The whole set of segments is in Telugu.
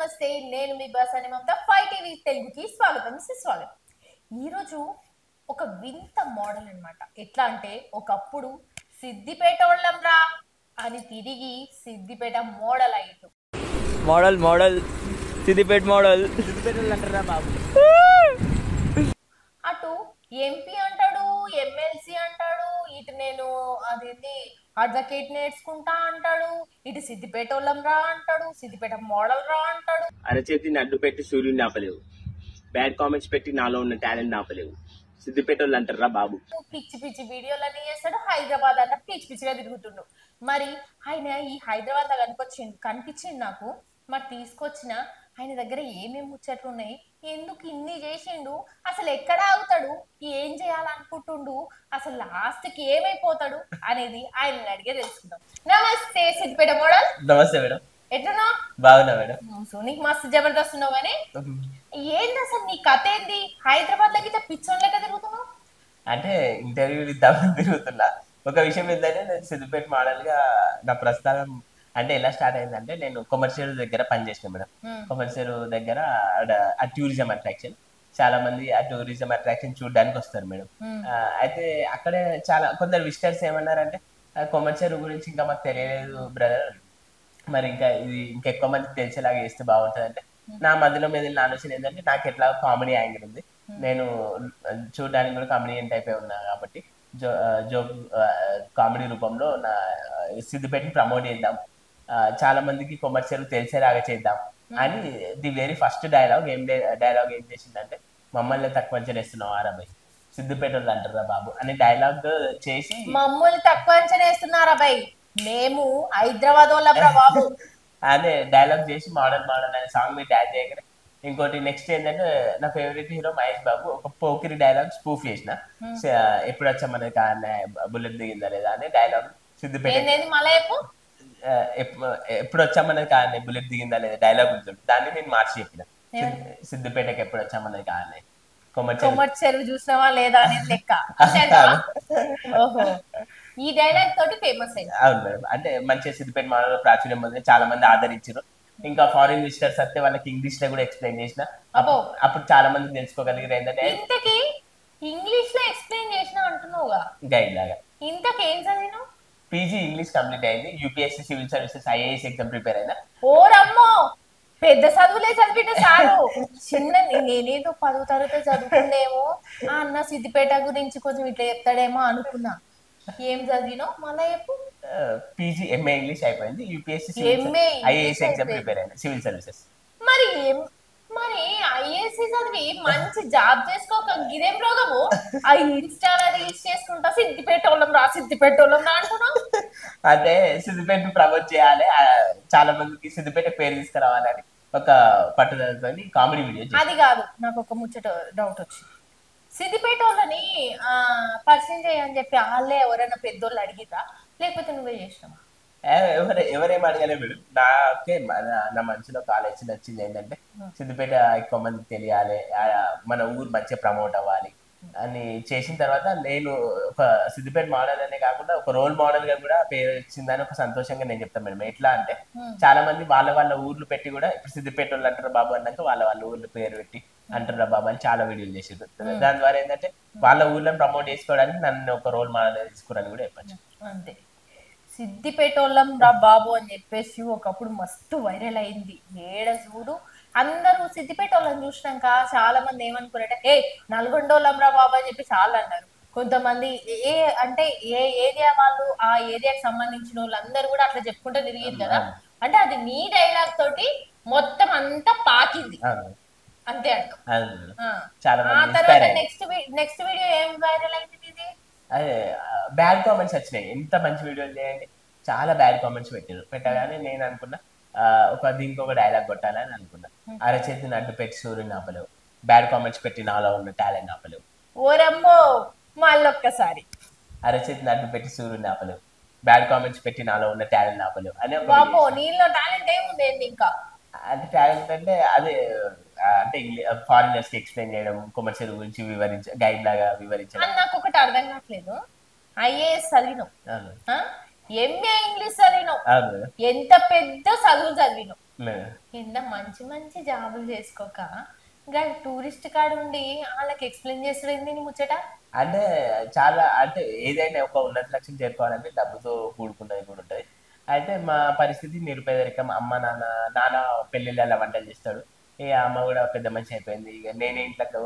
నమస్తే నేను మీ బసాని మమత 5 టీవీ తెలుగుకి స్వాగతం సుస్వాగతం. ఈరోజు ఒక వింత మోడల్ అన్నమాట. ఎట్లా అంటే ఒకప్పుడు సిద్దిపేట వాళ్ళం రా అని తిరిగి సిద్దిపేట మోడల్ అయ్యిండు. మోడల్ సిద్దిపేట మోడల్ అంటారా బాబు. అటు ఎంపీ అంటాడు, ఎమ్మెల్సీ అంటాడు, ఇటు నేను అదేంటి అడ్వకేట్ నేర్చుకుంటా అంటాడు, ఇటు సిద్దిపేట వాళ్ళం రా అంటాడు, సిద్దిపేట మోడల్ రా అంటాడు. అరచేతిని అడ్డు పెట్టి సూర్యుని ఆపలేవు, బ్యాడ్ కామెంట్స్ పెట్టి నాలో ఉన్న టాలెంట్ ఆపలేవు, సిద్దిపేట వాళ్ళు అంటారా బాబు. పిచ్చి పిచ్చి వీడియోలన్నీ చేస్తాడు. హైదరాబాద్ అంట పిచ్చి పిచ్చిగా తిరుగుతుండు. మరి ఆయన ఈ హైదరాబాద్ లో కనిపించిండు నాకు. మరి తీసుకొచ్చిన ఆయన దగ్గర ఏమేమి ముచ్చట్లు ఉన్నాయి, ఎందుకు ఇన్ని చేసిండు, అసలు ఎక్కడ ఆగుతాడు, ఏం చేయాలనుకుంటుండు, అసలు లాస్ట్ కి ఏమైపోతాడు అనేది ఆయన అడిగే తెలుసుకుందాం. నమస్తే సిద్దిపేట మోడల్. నమస్తే మేడం. ఎట్లా బాగున్నా మేడం. సో నీకు మస్తు జబర్దస్త్ ఉన్నావు కానీ ఏంది అసలు నీ కథ ఏంది? హైదరాబాద్ లకి పిచ్చోన్ లెక్క తిరుగుతున్నావు అంటే ఇంటర్వ్యూలు ఇద్దామని తిరుగుతున్నా. ఒక విషయం ఏంటంటే నేను సిద్దిపేట మోడల్ గా నా ప్రస్థానం అంటే ఎలా స్టార్ట్ అయిందంటే, నేను కొమర్షియల్ దగ్గర పనిచేసిన మేడం. కొమర్షియల్ దగ్గర ఆ టూరిజం అట్రాక్షన్, చాలా మంది ఆ టూరిజం అట్రాక్షన్ చూడడానికి వస్తారు మేడం. అయితే అక్కడే చాలా కొందరు విజిటర్స్ ఏమన్నారంటే, కొమర్షియల్ గురించి ఇంకా మాకు తెలియలేదు బ్రదర్, మరి ఇంకా ఇది ఇంకెక్కువ మందికి తెలిసేలాగా చేస్తే బాగుంటుంది అంటే, నా మధ్యలో మీద ఆలోచన ఏంటంటే, నాకు ఎట్లా కామెడీ యాంగిల్ ఉంది, నేను చూడడానికి కూడా కామెడియన్ టైపే ఉన్నా కాబట్టి జోక్ కామెడీ రూపంలో నా సిద్దిపేటని ప్రమోట్ చేద్దాం, చాలా మందికి కొమర్షియల్ తెలిసేలాగా చేద్దాం అని ది వెరీ ఫస్ట్ డైలాగ్ ఏం చేసిందంటే, మమ్మల్ని తక్కువ అంచనా వేస్తున్నావు ఆరాబాయ్, సిద్దిపేట వాళ్ళు అంటారా బాబు అనే డైలాగ్ చేసి, మమ్మల్ని తక్కువ అంచనా వేస్తున్నారా బాయ్, మేము హైదరాబాద్ వాళ్ళరా బాబు అనే డైలాగ్ చేసి మోడల్ అనే సాంగ్ మీద డాన్స్ చేయగానే, ఇంకోటి నెక్స్ట్ ఏంటంటే నా ఫేవరెట్ హీరో మహేష్ బాబు ఒక పోకిరి డైలాగ్ స్పూఫ్ చేసిన, ఎప్పుడు వచ్చా మనకి బుల్లెట్ దిగిందా లేదా అనే డైలాగ్ సిద్దిపేట ఎప్పుడు వచ్చామన్నది కాదనే బుల్లెట్ దిగిందా లేదా డైలాగ్ ఉంటుంది, దాన్ని నేను మార్చి చెప్పిన సిద్దిపేటకి ఎప్పుడు వచ్చామన్నది కాదనే కొమర్షియల్ చూసినావా లేదా అనేది లెక్క. ఈ డైలాగ్ తోటి ఫేమస్ అయింది. అవును మేడం. అంటే మంచిగా సిద్దిపేట మోడల్ ప్రాచుర్యం పొంది చాలా మంది ఆదరించారు. ఇంకా ఫారిన్ విజిటర్స్ వస్తే వాళ్ళకి ఇంగ్లీష్ లో కూడా ఎక్స్ప్లెయిన్ చేసిన, అప్పుడు చాలా మంది తెలుసుకోగలిగారు ఏంటంటే, ఇంతకీ ఇంగ్లీష్ లో ఎక్స్ప్లెయిన్ చేసిన అంటున్నావుగా గైడ్ లాగా. ఇంతకేం చదివినావు? పీజీ ఇంగ్లీష్ కంప్లీట్ అయింది, UPSC civil services IAS exam prepare అయినా. ఓరమ్మో పెద్ద చదువులే చదివిన సారు. చిన్న నేనేదో 10వ తరగతి చదువుకుందేమో అన్న సిద్దిపేట గురించి కొంచెం ఇట్లా చెప్తాడేమో అనుకున్నా. ఏం చదివినావు మళ్ళా చెప్పు. పీజీ ఎంఏ ఇంగ్లీష్ అయిపోయింది, యూపీఎస్సీ ఐఏఎస్ ఎగ్జామ్ ప్రిపేర్ అయినా సివిల్ సర్వీసెస్. మరి ఐఏఎస్సీ చదివి మంచి జాబ్ చేసుకోక గిరేం రోగము ఆ ఇన్స్టాలో రీల్స్ చేసుకుంటా సిద్దిపేట వాళ్ళం రా అంటున్నావు. అంటే సిద్దిపేట ప్రమోట్ చేయాలి, చాలా మందికి సిద్దిపేట పేరు తీసుకురావాలని ఒక పట్టుదలతో కామెడీ వీడియో. అది కాదు, నాకు ఒక ముచ్చట డౌట్ వచ్చింది. సిద్దిపేట వాళ్ళని పరిచయం చేయని చెప్పి వాళ్ళే ఎవరైనా పెద్దోళ్ళు అడిగిరా, లేకపోతే నువ్వే చేసినావా? ఎవరేం అడగలే మేడం. నాకే నా మనసులో కాలేజీ నచ్చింది ఏంటంటే, సిద్దిపేట ఎక్కువ మందికి తెలియాలి, మన ఊరు మంచిగా ప్రమోట్ అవ్వాలి అని చేసిన తర్వాత, నేను ఒక సిద్దిపేట మోడల్ అనే కాకుండా ఒక రోల్ మోడల్ గా కూడా పేరు వచ్చిందని ఒక సంతోషంగా నేను చెప్తాను మేడం. ఎట్లా అంటే, చాలా మంది వాళ్ళ ఊర్లు పెట్టి కూడా ఇప్పుడు సిద్దిపేట వాళ్ళు అంటారు బాబు అన్నాక వాళ్ళ ఊర్లు పేరు పెట్టి అంటారా బాబు అని చాలా వీడియోలు చేసారు. దాని ద్వారా ఏంటంటే వాళ్ళ ఊర్లను ప్రమోట్ చేసుకోవడానికి నన్ను ఒక రోల్ మోడల్ తీసుకురని కూడా చెప్పచ్చు. అంతే, సిద్దిపేట వాళ్ళం రా బాబు అని చెప్పేసి ఒకప్పుడు మస్తు వైరల్ అయింది. ఏడ చూడు అందరూ సిద్దిపేట వాళ్ళని చూసినాక చాలా మంది ఏమనుకున్నారంటే, నల్గొండ వాళ్ళం రా బాబు అని చెప్పి చాలా అన్నారు. కొంతమంది అంటే ఏ ఏరియా వాళ్ళు ఆ ఏరియాకి సంబంధించిన వాళ్ళందరూ కూడా అట్లా చెప్పుకుంటూ తిరిగింది కదా. అంటే అది నీ డైలాగ్ తోటి మొత్తం అంతా పాకింది అంతే అంటాం. ఆ తర్వాత నెక్స్ట్ వీడియో ఏం వైరల్ అయింది ఇది? అదే బ్యాడ్ కామెంట్స్ వచ్చినాయి. ఎంత మంచి వీడియోలు చేయండి, చాలా బ్యాడ్ కామెంట్స్ పెట్టగానే నేను అనుకున్నా దీనికి ఒక డైలాగ్ కొట్టాలని అనుకున్నా. అరచేతిని అడ్డు పెట్టి సూర్యుని ఆపలేవు, బ్యాడ్ కామెంట్స్ పెట్టి నాలో ఉన్న టాలెంట్ ఆపలేవు. ఓరమ్మో మళ్ళొక్కసారి. అరచేతిని అడ్డు పెట్టి సూర్యుని ఆపలేవు, బ్యాడ్ కామెంట్స్ పెట్టి నాలో ఉన్న టాలెంట్ ఆపలేవు అని. నీలో టాలెంట్ ఏముంది ఇంకా? అంటే టాలెంట్ అంటే అదే, అంటే ఫారినర్స్ కి ఎక్స్ప్లెయిన్ చేయడం, కొమర్షియల్ గురించి గైడ్ లాగా వివరించడం. నాకు ఒకటి అర్థం కావట్లేదు. ఐఏఎస్ చదివినావు, ఎంఏ ఇంగ్లీష్ చదివినావు, ఎంత పెద్ద చదువు చదివినావు, మేడం కింద మంచి మంచి జాబులు చేసుకోక ఇంకా టూరిస్ట్ కాడ ఉండి వాళ్ళకి ఎక్స్ప్లెయిన్ చేస్తుంది నీ ముచ్చట. అంటే చాలా అంటే ఏదైనా ఒక ఉన్నత లక్ష్యం చేరుకోవాలంటే డబ్బుతో కూడుకున్నది కూడా ఉంటుంది. అయితే మా పరిస్థితి నిరుపేదరికం. అమ్మ నాన్న నాన్న పెళ్ళిళ్ళ వంటలు చేస్తాడు. ఇక అమ్మ కూడా పెద్ద మనిషి అయిపోయింది. ఇక నేనే ఇంట్లో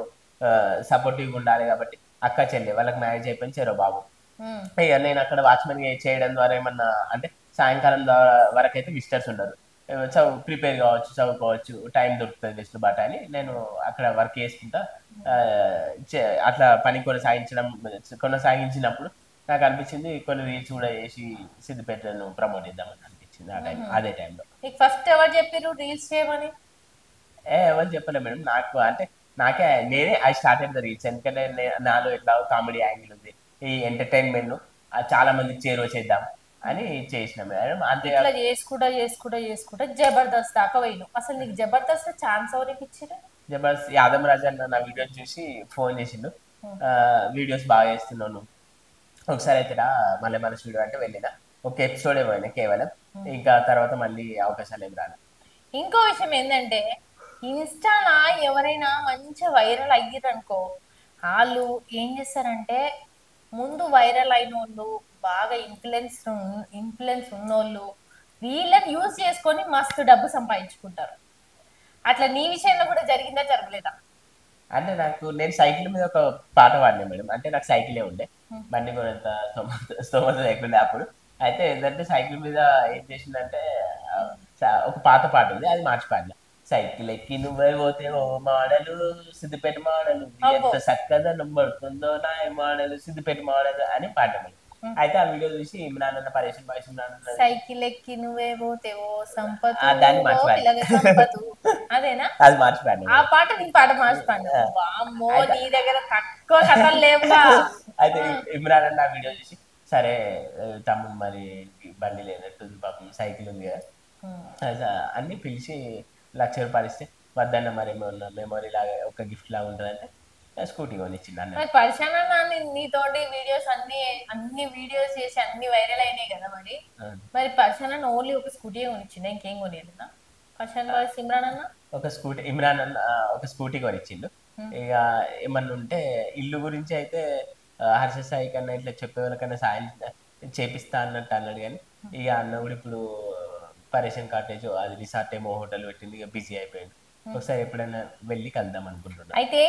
సపోర్టివ్గా ఉండాలి కాబట్టి అక్క చెల్లి వాళ్ళకి మ్యారేజ్ అయిపోయింది, చెరో బాబు. ఉమ్, ఇక నేను అక్కడ వాచ్మెన్ చేయడం ద్వారా ఏమన్నా అంటే సాయంకాలం వరకు అయితే విజిటర్స్ ఉండరు. ప్రిపేర్ కావచ్చు, చదువుకోవచ్చు, టైం దొరుకుతుంది వెసులుబాటు అని నేను అక్కడ వర్క్ చేసుకుంటా. ఆ, అట్లా పని కొనసాగించినప్పుడు నాకు అనిపించింది కొన్ని రీల్స్ కూడా చేసి సిద్దిపేటను ప్రమోట్ చేద్దామని అనిపించింది ఆ టైం, అదే టైంలో. నీకు ఫస్ట్ ఎవరు చెప్పిర్రు రీల్స్ చేయమని? ఎవరు చెప్పలే మేడం, నాకు అంటే నాకే నేనే ఐ స్టార్టెడ్ ద రీల్స్. ఎందుకంటే నాలో ఇట్లా కామెడీ యాంగిల్ ఉంది, ఈ ఎంటర్టైన్మెంట్ చాలా మందికి చేరువ చేద్దాం అని చేసిన మేడం. అంతే ఇట్లా చేసుకుంటా జబర్దస్త్ దాకా పోయినావు. అసలు నీకు జబర్దస్త్ ఛాన్స్ ఎవరికి ఇచ్చిర్రు? జబర్దస్త్ యాదవ్ రాజు అన్న నా వీడియో చూసి ఫోన్ చేసిండు. వీడియోస్ బాగా చేస్తున్నావు నువ్వు, ఒకసారి అయితే రా మళ్ళీ మన స్టూడియో అంటే వెళ్ళిన. ఒక ఎపిసోడే పోయినా కేవలం, ఇంకా తర్వాత మళ్ళీ అవకాశాలు ఏం రాలేదు. ఇంకో విషయం ఏంటంటే ఇన్స్టాలా ఎవరైనా మంచిగా వైరల్ అయ్యారు అనుకో, వాళ్ళు ఏం చేస్తారంటే ముందు వైరల్ అయిన వాళ్ళు, బాగా ఇన్ఫ్లుయెన్స్ ఉన్నోళ్ళు వీళ్ళని యూజ్ చేసుకొని మస్తు డబ్బు సంపాదించుకుంటారు. అట్లా నీ విషయంలో కూడా జరిగిందా జరగలేదా? అంటే నేను సైకిల్ మీద ఒక పాట పాడినా మేడం. అంటే నాకు సైకిలే ఉండే, బండి కొనేంత స్తోమత లేకుండే అప్పుడు. అయితే ఏంటంటే సైకిల్ మీద ఏం చేసిందంటే ఒక పాత పాట ఉంది, అది మార్చి పాడిన. సైకిల్ ఎక్కి నువ్వే పోతే ఓ మాడలు సిద్దిపేట మాడలు, ఎంత చక్కదనం పడుతుందో నా మాడలు సిద్దిపేట మాడలు అని పాడిన మేడం. అయితే ఆ వీడియో చూసి ఇమ్రాన్ అన్న పరేషన్ బాయ్స్ ఇమ్రాన్ అన్న సైకిల్ ఎక్కి నువ్వే పోతే ఓ సంపత్ దాన్ని మార్చిపాడిన. అదేనా? అది మార్చిపాడిన. ఆ పాట నీ పాట మార్చిపాడిన. వామ్మో, నీ దగ్గర తక్కువ కథలు లేవుగా. అయితే ఇమ్రాన్ అన్న ఆ వీడియో చూసి సరే తమ్ముడు మరి బండి లేనట్టుంది పాపం, సైకిల్ ఉంది కదా అన్ని పిలిచి ₹1,00,000 ఇస్తే వద్దన్న మరి మెమొరీ లాగా ఒక గిఫ్ట్ లాగా ఉంటుందంటే స్కూటీ కొనిచ్చింది అన్న. మరి పరిశాన నీతోటి వీడియోస్ అన్ని వీడియోస్ చేసి అన్ని వైరల్ అయినాయి కదా. మరి పరిశాన ఓన్లీ ఒక స్కూటీ కొనిచ్చిందా, ఇంకేం కొనియలేదా? పరిశాన బాయ్స్ ఇమ్రాన్ అన్న ఇమ్రాన్ అన్న ఒక స్కూటీ కొనిచ్చిండు. ఇక ఏమన్నా ఉంటే ఇల్లు గురించి అయితే హర్ష సాయి కన్నా ఇట్లా చెప్పేవాళ్ళకన్నా సాయం చేపిస్తా అన్నట్టు అన్నాడు. కానీ ఇక అన్న కూడా ఇప్పుడు పరేషన్ కాటేజ్ అది రిసార్ట్ ఏమో హోటల్ పెట్టింది, ఇక బిజీ అయిపోయింది. ఒకసారి ఎప్పుడైనా వెళ్ళి కలుద్దాం అనుకుంటున్నా. అయితే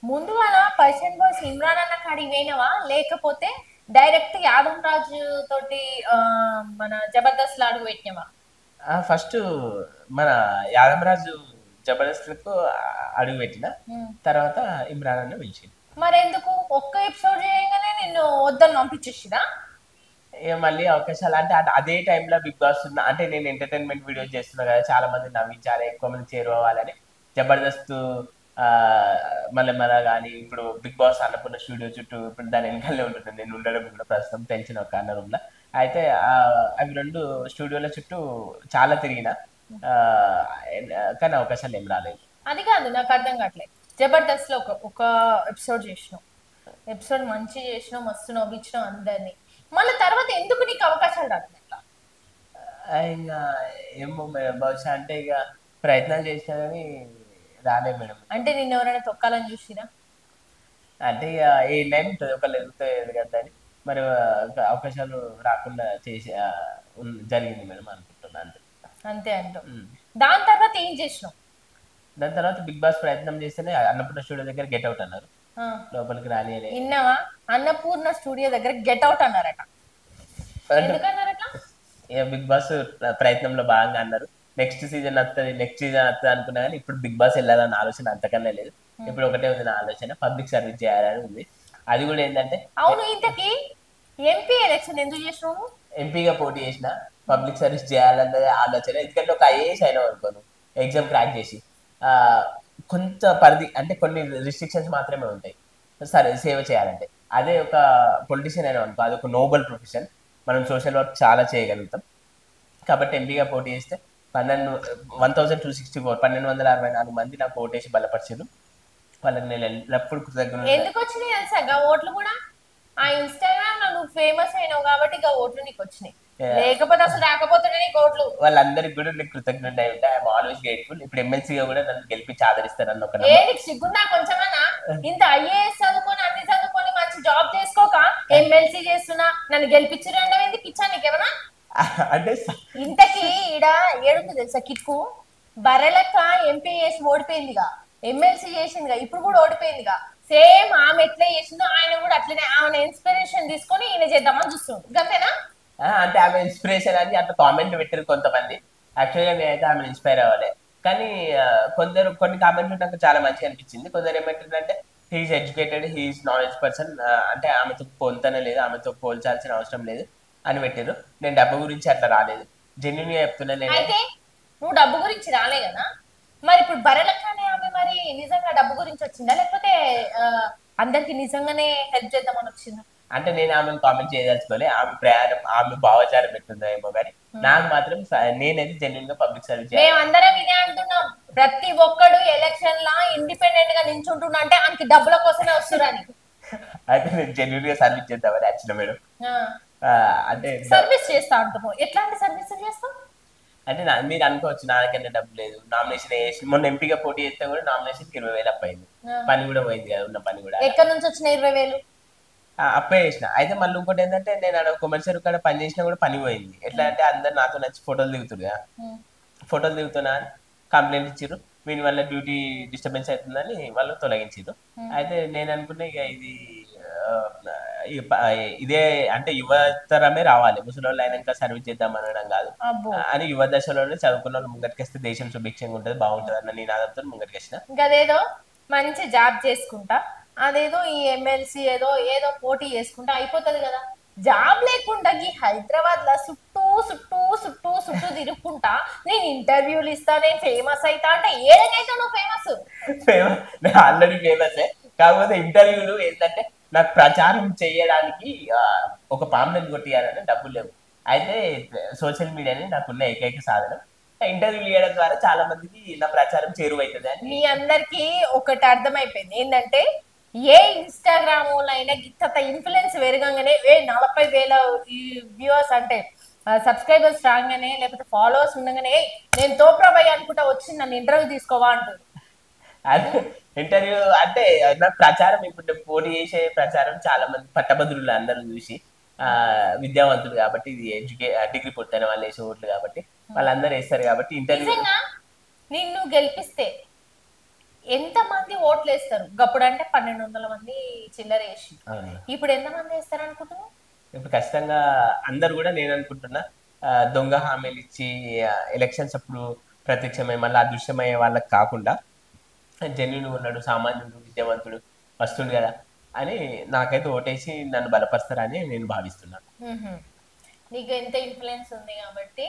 ముందు వాళ్ళ పర్సన్ బాయ్స్ ఇమ్రాన్ అన్న కాడికి పోయినవా, లేకపోతే డైరెక్ట్ యాదవ్ రాజు తోటి మన జబర్దస్త్ అడుగు పెట్టినవా? ఫస్ట్ మన యాదమరాజు జబర్దస్త్ అడుగు పెట్టిన తర్వాత ఇమ్రాన్ అన్న పిలిచింది. మరెందుకు ఒక్క ఎపిసోడ్ చేయగానే నిన్ను వద్దని పంపించేసిరా? ఇక మళ్ళీ అవకాశాలు అంటే అదే టైంలో బిగ్ బాస్ అంటే నేను ఎంటర్టైన్మెంట్ వీడియోస్ చేస్తున్నా కదా, చాలా మంది నవ్వించాలి, ఎక్కువ మంది చేరుకోవాలని జబర్దస్త్ మళ్ళీ కానీ ఇప్పుడు బిగ్ బాస్ అన్నపూర్ణ స్టూడియో చుట్టూ ఇప్పుడు దాని వెనకాలే ఉంటుంది నేను ఉండడం కూడా ప్రస్తుతం తెలిసిన ఒక అన్న రూమ్లో. అయితే అవి రెండు స్టూడియోల చుట్టూ చాలా తిరిగిన, కానీ అవకాశాలు ఏం రాలేదు. అది కాదు, నాకు అర్థం కావట్లేదు. జబర్దస్త్ లో ఒక ఎపిసోడ్ చేసినావు, ఎపిసోడ్ మంచి చేసినావు, మస్తు నవ్వించినావు అందరినీ. మళ్ళీ తర్వాత ఎందుకు నీకు అవకాశాలు రాలేదు? ఇక ఏమో బహుశా అంటే ఇక ప్రయత్నాలు చేసినా కానీ రాలే మేడం. అంటే నిన్ను ఎవరైనా తొక్కాలని చూసినా? అంటే ఇక ఏ లైన్ ఉంటుంది, ఒకళ్ళు ఎదుగుతుంది కదా అని మరి అవకాశాలు రాకుండా చేసి జరిగింది మేడం అనుకుంటున్నా. అంతే అంటావు. దాని తర్వాత ఏం చేసినావు? దాని తర్వాత బిగ్ బాస్ ప్రయత్నం చేస్తేనే అన్నపూర్ణ స్టూడియో దగ్గర గెట్ అవుట్ అన్నారు, లోపలికి రాని. విన్నావా? అన్నపూర్ణ స్టూడియో దగ్గర గెట్ అవుట్ అన్నారట. ఎందుకన్నారట? బిగ్ బాస్ ప్రయత్నంలో భాగంగా అన్నారు. నెక్స్ట్ సీజన్ వస్తుంది అనుకున్నా కానీ ఇప్పుడు బిగ్ బాస్ వెళ్ళాలన్న ఆలోచన అంతకన్నా లేదు. ఇప్పుడు ఒకటే ఉంది నా ఆలోచన, పబ్లిక్ సర్వీస్ చేయాలని ఉంది. అది కూడా ఏంటంటే అవును, ఇంతకీ ఎంపీ ఎలక్షన్ ఎందుకు చేసినావు? ఎంపీగా పోటీ చేసిన పబ్లిక్ సర్వీస్ చేయాలన్నది ఆలోచన. ఎందుకంటే ఒక ఐఏఎస్ అయినా అనుకోను, ఎగ్జామ్ క్రాక్ చేసి కొంత పరిధి అంటే కొన్ని రిస్ట్రిక్షన్స్ మాత్రమే ఉంటాయి సరే సేవ చేయాలంటే. అదే ఒక పొలిటీషియన్ అయినా అనుకో, అది ఒక నోబల్ ప్రొఫెషన్, మనం సోషల్ వర్క్ చాలా చేయగలుగుతాం. కాబట్టి ఎంపీగా పోటీ చేస్తే 1264 మంది నాకు ఓటేసి బలపరిచారు. వాళ్ళకి నేను ఎప్పుడు ఎందుకు వచ్చినాయి తెలుసా ఓట్లు కూడా? ఆ ఇన్స్టాగ్రామ్ లో నువ్వు ఫేమస్ అయినావు కాబట్టి ఓట్లు నీకు వచ్చినాయి. లేకపోతే అసలు రాకపోతున్నాయి కోట్లు. వాళ్ళందరికి కూడా నేను కృతజ్ఞత ఉంటా. I'm always grateful. ఇప్పుడు ఎమ్మెల్సీగా కూడా నన్ను గెలిపించి ఆదరిస్తారన్న ఒక నీకు సిగ్గుందా కొంచెమన్నా? ఇంత ఐఏఎస్ చదువుకొని అన్ని చదువుకొని మంచి జాబ్ చేసుకోక ఎమ్మెల్సీ చేస్తున్నా నన్ను గెలిపించడం ఏంది పిచ్చా నీకేమన్నా? అంటే ఇంతకీ ఈడ ఏడుంది తెలుసా కిక్కు? బర్రెలక్క ఎంపీ చేసి ఓడిపోయిందిగా, ఎమ్మెల్సీ చేసిందిగా, ఇప్పుడు కూడా ఓడిపోయిందిగా. సేమ్ ఆమె ఎట్లా చేసిందో ఆయన కూడా అట్లనే ఆమె ఇన్స్పిరేషన్ తీసుకొని ఈయన చేద్దామని చూస్తుంది, అంతేనా? అంటే ఆమె ఇన్స్పిరేషన్ అని అట్లా కామెంట్ పెట్టారు కొంతమంది. యాక్చువల్గా నేనైతే ఆమె ఇన్స్పైర్ అవ్వాలి. కానీ కొందరు కొన్ని కామెంట్లు నాకు చాలా మంచిగా అనిపించింది. కొందరు ఏమంటారంటే he's educated, he's knowledge person, అంటే ఆమెతో పోల్తనే లేదు, ఆమెతో పోల్చాల్సిన అవసరం లేదు అని పెట్టారు. నేను డబ్బు గురించి అట్లా రాలేదు, జెన్యున్ గా చెప్తున్నా. నేను అయితే నువ్వు డబ్బు గురించి రాలే కదా, మరి ఇప్పుడు బర్రెలక్కనే ఆమె మరి నిజంగా డబ్బు గురించి వచ్చిందా, లేకపోతే అందరికి నిజంగానే హెల్ప్ చేద్దామని వచ్చిందా? అంటే నేను ఆమెను కామెంట్ చేయదలుచుకోలే. ఆమె ప్రయాణం, ఆమె భావచారం పెట్టుందో ఏమో కానీ నాకు మాత్రం నేనైతే జెన్యున్ గా పబ్లిక్ సర్వీస్ చేయాలి. మేమందరం ఇదే అంటున్నాం, ప్రతి ఒక్కడు ఎలక్షన్ లా ఇండిపెండెంట్ గా నించుంటున్నా అంటే ఆయనకి డబ్బుల కోసమే వస్తున్నారని. అయితే నేను జెన్యున్ గా సర్వీస్ చేద్దామని వచ్చిన మేడం. అంటే సర్వీస్ చేస్తా అంటున్నావు, ఎట్లాంటి సర్వీస్ చేస్తావు? అంటే మీరు అనుకోవచ్చు నా దగ్గర డబ్బు లేదు, నామినేషన్ వేసి మొన్న ఎంపీగా పోటీ చేస్తే కూడా నామినేషన్ 20,000 అప్పయింది. పని కూడా పోయింది కదా, ఉన్న పని కూడా. ఎక్కడి నుంచి వచ్చిన 20,000? అప్పే చేసిన. అయితే మళ్ళీ ఇంకోటి ఏంటంటే నేను అక్కడ కొమర్షియల్ కాడ పని చేసినా కూడా పని పోయింది. ఎట్లా అంటే అందరు నాతో నచ్చి ఫోటోలు దిగుతురు, ఫోటోలు దిగుతున్నా అని కంప్లైంట్ ఇచ్చారు. దీని వల్ల డ్యూటీ డిస్టర్బెన్స్ అవుతుందని వాళ్ళు తొలగించారు. అయితే నేను అనుకున్నా ఇక ఇది ఇదే అంటే యువతరమే రావాలి, ముసలి అయినాక సర్వీస్ చేద్దాం అనడం కాదు అని యువ దశలోనే చదువుకున్న వాళ్ళు ముంగటికేస్తే దేశం సుభిక్షంగా ఉంటుంది, బాగుంటుంది అన్న నినాదంతో ముంగటికేసిన. ఇంకదేదో మంచి జాబ్ చేసుకుంటా, అదేదో ఈ ఎమ్మెల్సీ ఏదో ఏదో పోటీ చేసుకుంటా అయిపోతుంది కదా. జాబ్ లేకుండా ఈ హైదరాబాద్ లో చుట్టూ చుట్టూ చుట్టూ చుట్టూ తిరుగుకుంటా నేను ఇంటర్వ్యూలు ఇస్తా, నేను ఫేమస్ అవుతా అంటే ఏదైతే నువ్వు ఫేమస్? నేను ఆల్రెడీ ఫేమస్, కాకపోతే ఇంటర్వ్యూలు ఏంటంటే నాకు ప్రచారం చేయడానికి ఒక పాంప్లెట్ కొట్టియాలంటే డబ్బులు లేవు. అయితే సోషల్ మీడియాని నాకున్న ఏకైక సాధనం. ఇంటర్వ్యూ చేయడం ద్వారా చాలా మందికి నా ప్రచారం చేరువైతుంది అని. మీ అందరికి ఒకటి అర్థమైపోయింది ఏంటంటే, ఏ ఇన్స్టాగ్రామ్ అయినా గిత్త ఇన్ఫ్లుయెన్స్ పెరగంగానే 40,000 వ్యూవర్స్ అంటే సబ్స్క్రైబర్స్ రాగానే లేకపోతే ఫాలోవర్స్ ఉండగానే నేను తోప్రభయ్ అనుకుంటా వచ్చి నన్ను ఇంటర్వ్యూ తీసుకోవా అంటుంది. అదే ఇంటర్వ్యూ అంటే నాకు ప్రచారం, ఇప్పుడు పోటీ చేసే ప్రచారం చాలా మంది పట్టభద్రులు అందరూ చూసి విద్యావంతులు కాబట్టి, ఇది డిగ్రీ పూర్తయిన వాళ్ళు వేసే ఓట్లు కాబట్టి వాళ్ళందరూ వేస్తారు కాబట్టి ఇంటర్వ్యూ. నిన్ను గెలిపిస్తే ఎంత మంది ఓట్లు వేస్తారు? అప్పుడు అంటే 1,200 మంది చిల్లర వేసి, ఇప్పుడు ఎంత మంది వేస్తారు అనుకుంటున్నావు? ఇప్పుడు ఖచ్చితంగా అందరు కూడా నేను అనుకుంటున్నా దొంగ హామీలు ఇచ్చి ఎలక్షన్స్ అప్పుడు ప్రత్యక్షమై మళ్ళీ అదృశ్యమయ్యే వాళ్ళకి కాకుండా జెన్యున్ ఉన్నాడు, సామాన్యుడు, విద్యావంతుడు వస్తుడు కదా అని నాకైతే ఓటేసి నన్ను బలపరుస్తారని నేను భావిస్తున్నాను. నీకు ఎంత ఇన్ఫ్లుయెన్స్ ఉంది కాబట్టి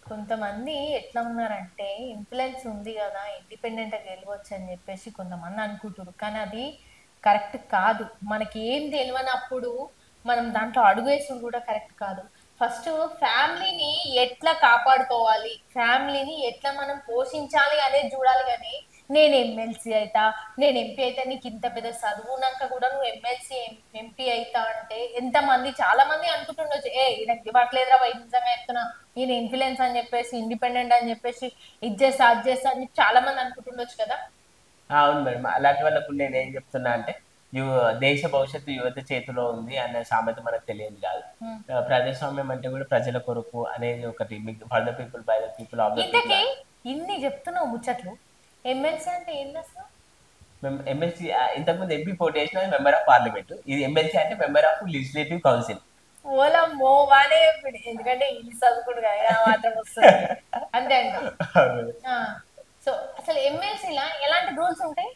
కొంతమంది ఎట్లా ఉన్నారంటే, ఇన్ఫ్లుయెన్స్ ఉంది కదా ఇండిపెండెంట్గా గెలవచ్చు అని చెప్పేసి కొంతమంది అనుకుంటారు, కానీ అది కరెక్ట్ కాదు. మనకి ఏం తెలియనప్పుడు మనం దాంట్లో అడుగు వేసుడు కూడా కరెక్ట్ కాదు. ఫస్ట్ ఫ్యామిలీని ఎట్లా కాపాడుకోవాలి, ఫ్యామిలీని ఎట్లా మనం పోషించాలి అనేది చూడాలి. కానీ నేను ఎమ్మెల్సీ అవుతా, నేను ఎంపీ అయితే, నీకు ఇంత పెద్ద చదువునాక కూడా నువ్వు ఎమ్మెల్సీ ఎంపీ అవుతా అంటే ఎంతమంది చాలా మంది అనుకుంటుండొచ్చు, ఈయనకి ఇవ్వట్లేదురా వై నిజంగా చెప్తున్నా, ఈయన ఇన్ఫ్లుయెన్స్ అని చెప్పేసి, ఇండిపెండెంట్ అని చెప్పేసి ఇది చేస్తా అది చేస్తా అని చాలా మంది అనుకుంటుండొచ్చు కదా. అవును మేడం, అలాంటి వాళ్ళకు నేను ఏం చెప్తున్నా అంటే దేశ భవిష్యత్తు యువత చేతిలో ఉంది అనే సామెత మనకు తెలియదు కాదు. ప్రజాస్వామ్యం అంటే కూడా ప్రజల కొరకు అనేది ఒకటి, for the people by the people of the people. ఇన్ని చెప్తున్నావు ముచ్చట్లు, ఎమ్మెల్సీ అంటే ఏంది అసలు? ఎమ్మెల్సీ ఇంతకుముందు ఎంపీ పోటీ చేసిన మెంబర్ ఆఫ్ పార్లమెంట్, ఇది ఎమ్మెల్సీ అంటే మెంబర్ ఆఫ్ లెజిస్లేటివ్ కౌన్సిల్. ఓలమ్మో వానే, ఎందుకంటే ఇంగ్లీష్ చదువుకుడు మాత్రం వస్తుంది అంతే అంట. సో అసలు ఎమ్మెల్సీలా ఎలాంటి రూల్స్ ఉంటాయి?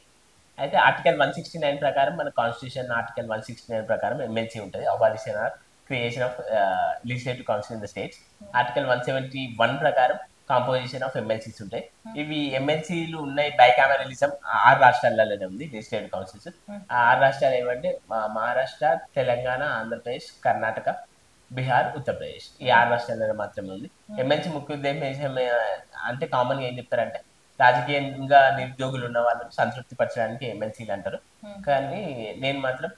అయితే ఆర్టికల్ 169 ప్రకారం, మన కాన్స్టిట్యూషన్ ఆర్టికల్ 169 ప్రకారం ఎమ్మెల్సీ ఉంటుంది, abolition or creation of legislative council in the states. Article 171 ప్రకారం కాంపోజిషన్ ఆఫ్ ఎమ్మెల్సీస్ ఉంటాయి. ఇవి ఎమ్మెల్సీలు ఉన్నాయి బైకామరలిజం 6 రాష్ట్రాలలోనే ఉంది లెజిస్లేటివ్ కౌన్సిల్స్. ఆ 6 రాష్ట్రాలు ఏమంటే మహారాష్ట్ర, తెలంగాణ, ఆంధ్రప్రదేశ్, కర్ణాటక, బీహార్, ఉత్తరప్రదేశ్. ఈ 6 రాష్ట్రాలలో మాత్రమే ఉంది. ఎమ్మెల్సీ ముఖ్య ఉద్దేశం అంటే కామన్ గా ఏం చెప్తారంటే, రాజకీయంగా నిరుద్యోగులు ఉన్న వాళ్ళని సంతృప్తి పరచడానికి ఎమ్మెల్సీలు అంటారు. కానీ నేను మాత్రం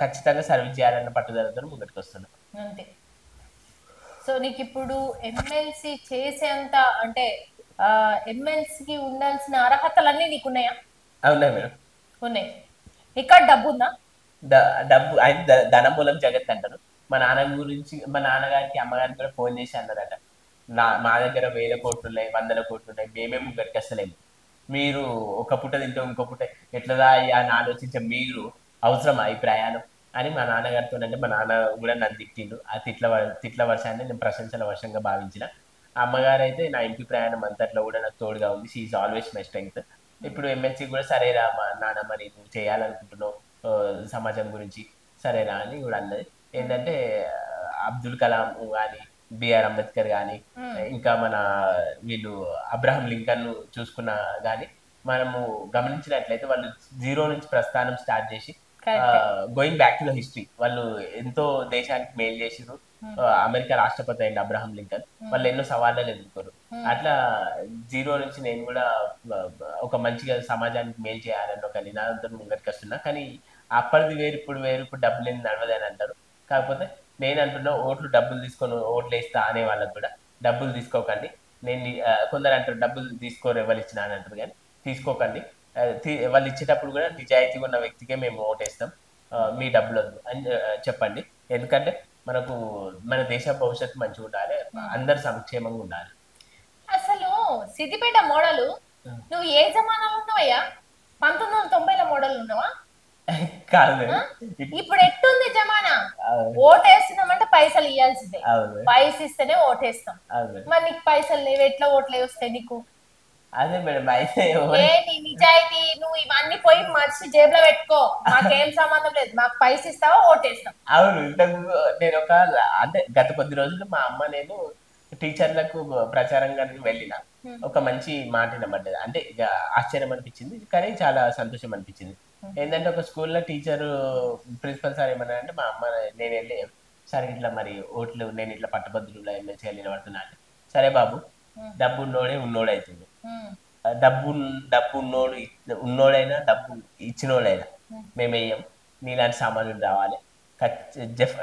ఖచ్చితంగా సర్వీస్ చేయాలన్న పట్టుదలతో ముందుకు వస్తున్నాను. అంతే. సో నీకు ఇప్పుడు ఎమ్మెల్సీ చేసేంత అంటే ఎమ్మెల్సీకి ఉండాల్సిన అర్హతలన్నీ నీకు ఉన్నాయా? అవునా మేడం. ఉన్నాయి. ఇక్కడ డబ్బు ఉందా? డబ్బు ఆయన ధనం మూలం జగత్ అంటారు. మా నాన్న గురించి, మా నాన్నగారికి అమ్మగారికి కూడా ఫోన్ చేసి అన్నారట, మా దగ్గర 1000 కోట్లు ఉన్నాయి, 100 కోట్లు ఉన్నాయి, మేమే ముగ్గురికి వస్తలేము, మీరు ఒక పూట తింటే ఇంకో పూట ఎట్లదా అని ఆలోచించే మీరు అవసరమా ఈ ప్రయాణం అని మా నాన్నగారితో. అంటే మా నాన్న కూడా నన్ను తిట్టిండు. ఆ తిట్ల వర్షాన్ని నేను ప్రశంసల వర్షంగా భావించిన. అమ్మగారు అయితే నా ఇంటి ప్రయాణం అంతట్లో కూడా నాకు తోడుగా ఉంది. She is always my strength. ఇప్పుడు ఎమ్మెల్సీ కూడా సరేరా మా నాన్న, మరి నువ్వు చేయాలనుకుంటున్నావు సమాజం గురించి, సరేరా అని కూడా అన్నది. ఏంటంటే అబ్దుల్ కలాం కానీ, బిఆర్ అంబేద్కర్ కానీ, ఇంకా మన వీళ్ళు అబ్రహం లింకన్ చూసుకున్నా కానీ మనము గమనించినట్లయితే వాళ్ళు జీరో నుంచి ప్రస్థానం స్టార్ట్ చేసి going back to the history, వాళ్ళు ఎంతో దేశానికి మేలు చేసిరు. అమెరికా రాష్ట్రపతి అయిన అబ్రహం లింకన్ వాళ్ళు ఎన్నో సవాళ్ళను ఎదుర్కోరు. అట్లా జీరో నుంచి నేను కూడా ఒక మంచిగా సమాజానికి మేలు చేయాలని ఒక నినాదంతో ముంగరికి వస్తున్నా. కానీ అప్పటిది వేరు, ఇప్పుడు వేరు. ఇప్పుడు డబ్బులు ఏం నడవదని అంటారు. కాకపోతే నేను అంటున్నా, ఓట్లు డబ్బులు తీసుకొని ఓట్లు వేస్తా అనే వాళ్ళకి కూడా డబ్బులు తీసుకోకండి. నేను కొందరు అంటారు డబ్బులు తీసుకోరు ఎవరు ఇచ్చినా అని అంటారు, కానీ తీసుకోకండి. వాళ్ళు ఇచ్చేటప్పుడు కూడా నిజాయితీగా ఉన్న వ్యక్తికే మేము ఓటేస్తాం, మీ డబ్బులు వద్దు అని చెప్పండి. ఎందుకంటే మనకు మన దేశ భవిష్యత్తు మంచిగా ఉండాలి, అందరు సంక్షేమంగా ఉండాలి. అసలు సిద్దిపేట మోడలు నువ్వు ఏ జమానాలో ఉన్నావయ్యా? 1990ల మోడల్ ఉన్నావా? కాదు, ఇప్పుడు ఎట్టుంది జమానా? ఓటేస్తున్నామంటే పైసలు ఇవ్వాల్సిందే, పైసలు ఇస్తేనే ఓటేస్తాం. మరి నీకు పైసలు లేవు, ఎట్లా ఓట్లే వస్తాయి నీకు? అదే మేడం, అయితే ఏంటి నిజాయితీ? నువ్వు ఇవన్నీ పోయి మర్చి జేబులో పెట్టుకో, మాకేం సంబంధం లేదు, మాకు పైసలు ఇస్తావా ఓటేస్తాం. అవును. ఇంతకు నేను అంటే గత కొద్ది రోజులు మా అమ్మ నేను టీచర్లకు ప్రచారంగా వెళ్ళిన ఒక మంచి మాట వినబడ్డది. అంటే ఆశ్చర్యం అనిపించింది, కానీ చాలా సంతోషం అనిపించింది. ఏంటంటే ఒక స్కూల్లో టీచరు ప్రిన్సిపల్ సార్ ఏమన్నా అంటే, మా అమ్మ నేను వెళ్ళి సార్ ఇట్లా మరి ఓట్లు నేను ఇట్లా పట్టభద్రులు ఎమ్మెల్సీ నిలబడుతున్నా అంటే, సరే బాబు, డబ్బు ఉన్నోడే ఉన్నోడు అవుతుంది. డబ్బు డబ్బు ఉన్నోడైనా డబ్బు ఇచ్చినోడైనా మేము వేయం, నీలాంటి సామాన్యులు రావాలి,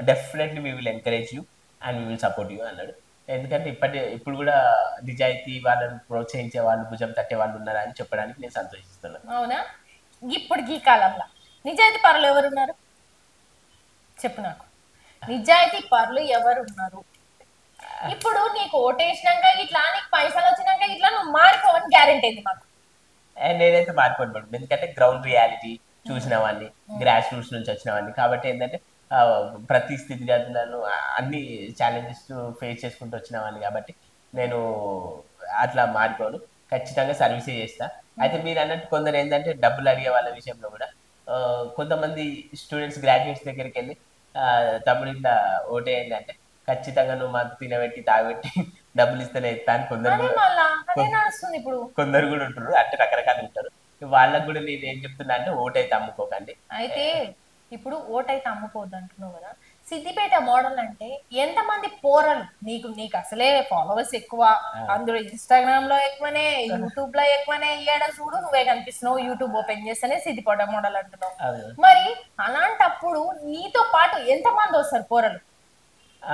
definitely we will encourage you and we will support you అన్నాడు. ఎందుకంటే ఇప్పుడు కూడా నిజాయితీ వాళ్ళని ప్రోత్సహించే వాళ్ళు, భుజం తట్టే వాళ్ళు ఉన్నారని చెప్పడానికి నేను సంతోషిస్తున్నాను. అవునా? ఇప్పుడు ఈ కాలంలో నిజాయితీ పరులు ఎవరున్నారు చెప్పు నాకు. నిజాయితీ పరులు ఎవరున్నారు? ఇప్పుడు నీకు ఓటేసినాక ఇట్లా, నీకు పైసలు వచ్చినాక ఇట్లా నువ్వు మారిపోవని గ్యారెంటీ ఏంది మాకు? నేనైతే మారిపోను మేడం, ఎందుకంటే గ్రౌండ్ రియాలిటీ చూసిన వాడిని, గ్రాస్ రూట్స్ నుంచి వచ్చిన వాడిని. కాబట్టి ఏంటంటే ప్రతి స్థితిగతులను అన్ని ఛాలెంజెస్ ఫేస్ చేసుకుంటూ వచ్చిన వాడిని. కాబట్టి నేను అట్లా మారిపోను, ఖచ్చితంగా సర్వీసే చేస్తా. అయితే మీరు అన్నట్టు కొందరు ఏంటంటే డబ్బులు అడిగే వాళ్ళ విషయంలో కూడా కొంతమంది స్టూడెంట్స్ గ్రాడ్యుయేట్స్ దగ్గరికి వెళ్ళి తమ్ముడు ఇట్లా ఓటేయండి అంటే, ఖచ్చితంగా నువ్వు మాకు తినబెట్టి తాగబెట్టి డబ్బులు ఇస్తేనే ఇస్తా అని కొందరు కూడా ఉంటారు. అంటే రకరకాలు ఉంటారు. వాళ్ళకు కూడా నేను ఏం చెప్తున్నా అంటే, ఓటైతే అమ్ముకోకండి. అయితే ఇప్పుడు ఓటైతే అమ్ముకోవద్దు అంటున్నావు కదా, సిద్దిపేట మోడల్ అంటే ఎంతమంది పోరలు నీకు నీకు అసలే ఫాలోవర్స్ ఎక్కువ, అందులో ఇన్స్టాగ్రామ్ లో ఎక్కువనే, యూట్యూబ్ లో ఎక్కువనే, ఏడ చూడు నువ్వే కనిపిస్తున్నావు, యూట్యూబ్ ఓపెన్ చేస్తేనే సిద్దిపేట మోడల్ అంటున్నావు. మరి అలాంటప్పుడు నీతో పాటు ఎంతమంది వస్తారు పోరలు?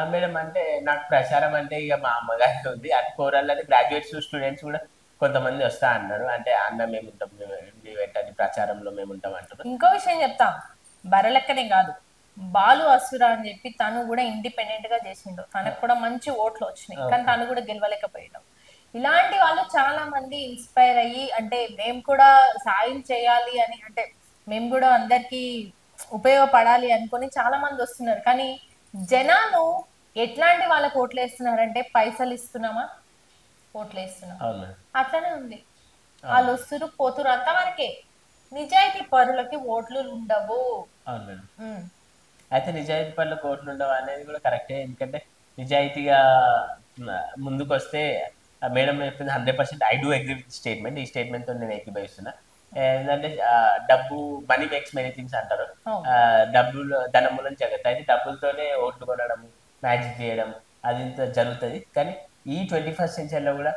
మేడం అంటే నాకు ప్రచారం అంటే ఇక మా అమ్మగారికి ఉంది, అటు పోరాలని గ్రాడ్యుయేట్స్ స్టూడెంట్స్ కూడా కొంతమంది వస్తా అన్నారు. అంటే అన్న మేము ఉంటాం, మీ వెంటనే ప్రచారంలో మేము ఉంటాం అంటారు. ఇంకో విషయం చెప్తాం, బరలెక్కనే కాదు, బాలు అసుర అని చెప్పి తను కూడా ఇండిపెండెంట్ గా చేసిండు, తనకు కూడా మంచి ఓట్లు వచ్చినాయి, కానీ తను కూడా గెలవలేకపోయాడు. ఇలాంటి వాళ్ళు చాలా మంది ఇన్స్పైర్ అయ్యి, అంటే మేము కూడా సాయం చేయాలి అని, అంటే మేము కూడా అందరికి ఉపయోగపడాలి అనుకొని చాలా మంది వస్తున్నారు. కానీ జనాలు ఎట్లాంటి వాళ్ళకి ఓట్లు వేస్తున్నారంటే, పైసలు ఇస్తున్నామా ఓట్లు వేస్తున్నాం, అట్లనే ఉంది. వాళ్ళు వస్తురు పోతురు అంతవరకే, నిజాయితీ పరులకి ఓట్లు ఉండవు. అయితే నిజాయితీ పరులకు ఓట్లు ఉండవు అనేది కూడా కరెక్టే. ఎందుకంటే నిజాయితీగా ముందుకు వస్తే, మేడం చెప్పింది 100% I do agree with statement. ఈ స్టేట్మెంట్ తో నేను ఏకీభవిస్తున్నా. ఏంటంటే డబ్బు, మనీ మేక్స్ మెనీ థింగ్స్ అంటారు. డబ్బులు ధనం మూలం జగత్. అయితే డబ్బులతోనే ఓట్లు కొనడం, మ్యాజిక్ చేయడం అది ఇంత జరుగుతుంది. కానీ ఈ 21st సెంచరీలో కూడా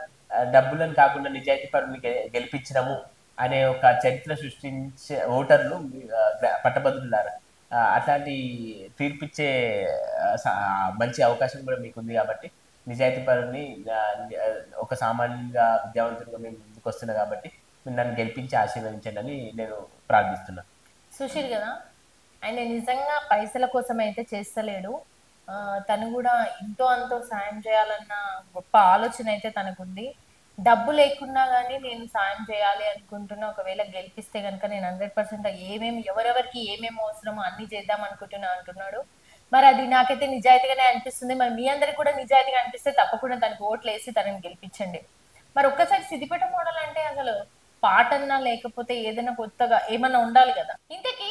డబ్బులను కాకుండా నిజాయితీ పరుని గెలిపించడము అనే ఒక చరిత్ర సృష్టించే ఓటర్లు పట్టభద్రులారా, అట్లాంటి తీర్పిచ్చే మంచి అవకాశం కూడా మీకు ఉంది. కాబట్టి నిజాయితీ పరుని ఒక సామాన్యంగా విద్యావంతుడిగా మేము ముందుకు వస్తున్నా కాబట్టి మీరు నన్ను గెలిపించి ఆశీర్వదించండి అని నేను ప్రార్థిస్తున్నా. సుశీల్ కదా, ఆయన నిజంగా పైసల కోసం అయితే చేస్తలేడు. ఆ, తను కూడా ఇంతో అంతో సాయం చేయాలన్న గొప్ప ఆలోచన అయితే తనకుంది. డబ్బు లేకున్నా కానీ నేను సాయం చేయాలి అనుకుంటున్నా, ఒకవేళ గెలిపిస్తే కనుక నేను 100% ఏమేమి ఎవరెవరికి ఏమేమి అవసరమో అన్ని చేద్దాం అనుకుంటున్నా అంటున్నాడు. మరి అది నాకైతే నిజాయితీగానే అనిపిస్తుంది. మరి మీ అందరికి కూడా నిజాయితీగా అనిపిస్తే తప్పకుండా తనకు ఓట్లు వేసి తనని గెలిపించండి. మరి ఒక్కసారి సిద్దిపేట మోడల్ అంటే అసలు పాటన్నా లేకపోతే ఏదైనా కొత్తగా ఏమన్నా ఉండాలి కదా. ఇంతకీ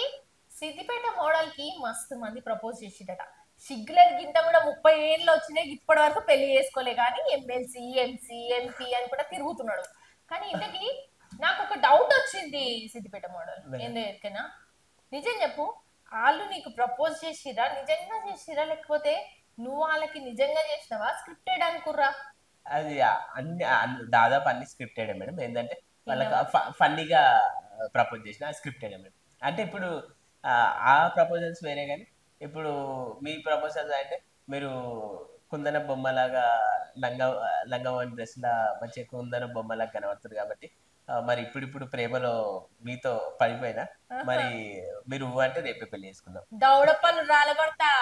సిద్దిపేట మోడల్ కి మస్తు మంది ప్రపోజ్ చేసిడట. సిగ్గులేదు గింత కూడా 30 ఏళ్ళు వచ్చినాయి ఇప్పటి వరకు పెళ్లి చేసుకోలే, కానీ ఎమ్మెల్సీ ఎంసీ ఎంపీ అని కూడా తిరుగుతున్నాడు. కానీ ఇంతకీ నాకు ఒక డౌట్ వచ్చింది. సిద్దిపేట మోడల్ ఏందైనా నిజం చెప్పు, వాళ్ళు నీకు ప్రపోజ్ చేసిరా, నిజంగా చేసిరా, లేకపోతే నువ్వు వాళ్ళకి నిజంగా చేసినావా, స్క్రిప్టెడ్ అనుకుర్రా? అది దాదాపు అన్ని స్క్రిప్టెడ్ మేడం. ఏంటంటే వాళ్ళకి ఫన్నీగా ప్రపోజ్ చేసిన స్క్రిప్టెడ్ మేడం. అంటే ఇప్పుడు ఆ ప్రపోజల్స్ వేరే, కానీ ఇప్పుడు మీ ప్రపోజల్స్ అంటే మీరు కుందన బొమ్మలాగా లంగా లంగావని డ్రెస్ లా మంచిగా కుందన బొమ్మలాగా కనబడుతుంది కాబట్టి మరి ఇప్పుడు ప్రేమలో మీతో పడిపోయినా మరి మీరు అంటే రేపే పెళ్లి చేసుకుందాం. దౌడపల్లి రాలగొడతా.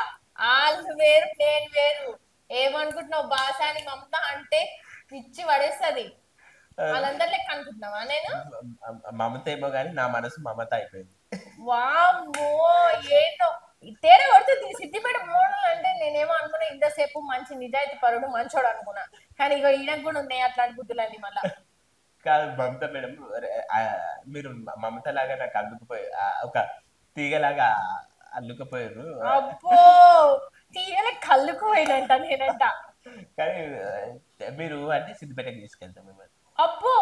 వాళ్ళు వేరు నేను వేరు. ఏమనుకుంటున్నావు, బాసాని మమత అంటే పిచ్చి పడేస్తుంది. వాళ్ళందరి లెక్క అనుకుంటున్నావా నేను? మమత ఏమో కానీ నా మనసు మమత అయిపోయింది. వామ్మో, ఏంటో తేడా పడుతుంది. సిద్దిపేట మోడల్ అంటే నేనేమో అనుకున్నా ఇంతసేపు మంచి నిజాయితీ పరుడు మంచోడు అనుకున్నా, కానీ ఇక ఈయనకు కూడా ఉన్నాయి అట్లాంటి బుద్ధులన్నీ మళ్ళా. కాదు మమత మేడం, మీరు మమత లాగా నాకు అల్లుకుపోయి ఒక తీగలాగా అల్లుకుపోయారు. అబ్బో, తీయలే కళ్ళుకు పోయినంట నేనంట. కానీ మీరు అంటే సిద్దిపేటకి తీసుకెళ్తాం మిమ్మల్ని. అబ్బో,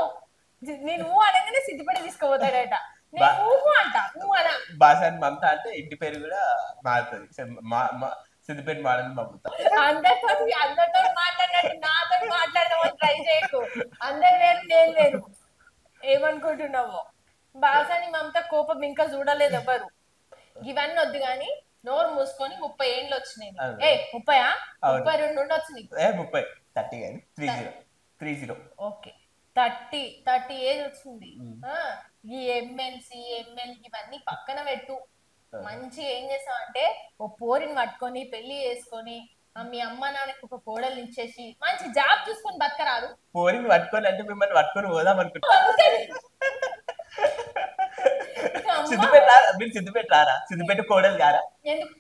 నేను అనగానే సిద్దిపేట తీసుకుపోతాడట. నేను ఊహు అంట, నువ్వు అన. బాసాని మమత అంటే ఇంటి పేరు కూడా మారుతుంది. సిద్దిపేట మాడని మమత. అందరితో మాట్లాడినట్టు నాతో మాట్లాడదామని ట్రై చేయకు. అందరు వేరు నేను వేరు. ఏమనుకుంటున్నావో. బాసాని మమత కోపం ఇంకా చూడలేదు ఎవరు. ఇవన్నీ వద్దు గాని నోరు మూసుకొని 30 ఏళ్ళు వచ్చినాయి. 30 32 ఉండొచ్చు నీకు. 30 కానీ 30. ఓకే, 30 ఏజ్ వచ్చింది. ఈ ఎమ్మెల్సీ ఎమ్మెల్యే ఇవన్నీ పక్కన పెట్టు. మంచిగా ఏం చేసావు అంటే ఓ పోరిని పట్టుకొని పెళ్లి చేసుకొని మీ అమ్మ నాన్నకి ఒక కోడలు ఇచ్చేసి మంచి జాబ్ చూసుకొని బతకరాదు. పోరిని పట్టుకొని అంటే మిమ్మల్ని పట్టుకొని పోదాం అనుకుంటా. మీరు సిద్దిపేట రారా? సిద్దిపేట కోడలు గారా?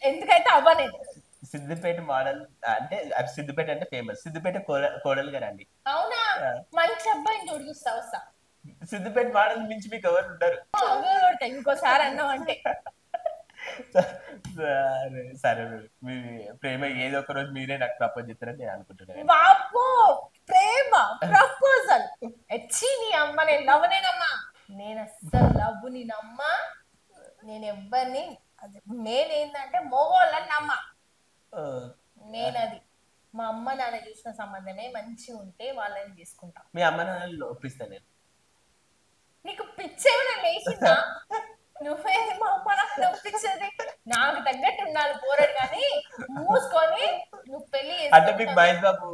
ఎందుకైతే అవ్వ నేను సిద్దిపేట మోడల్ అంటే సిద్దిపేట అంటే ఫేమస్. సిద్దిపేట కోడలు గారు అండి. అవునా? మంచి అబ్బాయిని చూడిస్తా వస్తా. సిద్దిపేట మోడల్ మించి మీకు ఎవరు ఉంటారు? ఇంకోసారి అన్నావు అంటే. సరే, మీ ప్రేమ ఏదో ఒక రోజు మీరే నాకు ప్రపోజ్ చేస్తారని నేను అనుకుంటున్నాను. బాబో, ప్రేమ ప్రపోజల్ ఎచ్చి నీ అమ్మ, నేను నవ్వనేనమ్మా. నేను అస్సలు లవ్వుని నమ్మ. నేను ఎవ్వరిని మెయిన్ ఏంటంటే మోగోళ్ళని నమ్మ. నేనది మా అమ్మ నాన్న చూసిన సంబంధమే మంచిగా ఉంటే వాళ్ళని తీసుకుంటా. మీ అమ్మ నాన్నలు ఒప్పిస్తాను నేను. నీకు పిచ్చేమైనా లేచిందా? నువ్వేది మా అమ్మ నాన్న ఒప్పించేది? నాకు తగ్గట్టు ఉండాలి పోరాడు, కానీ మూసుకొని నువ్వు పెళ్లి అంటే మీకు మహేష్ బాబు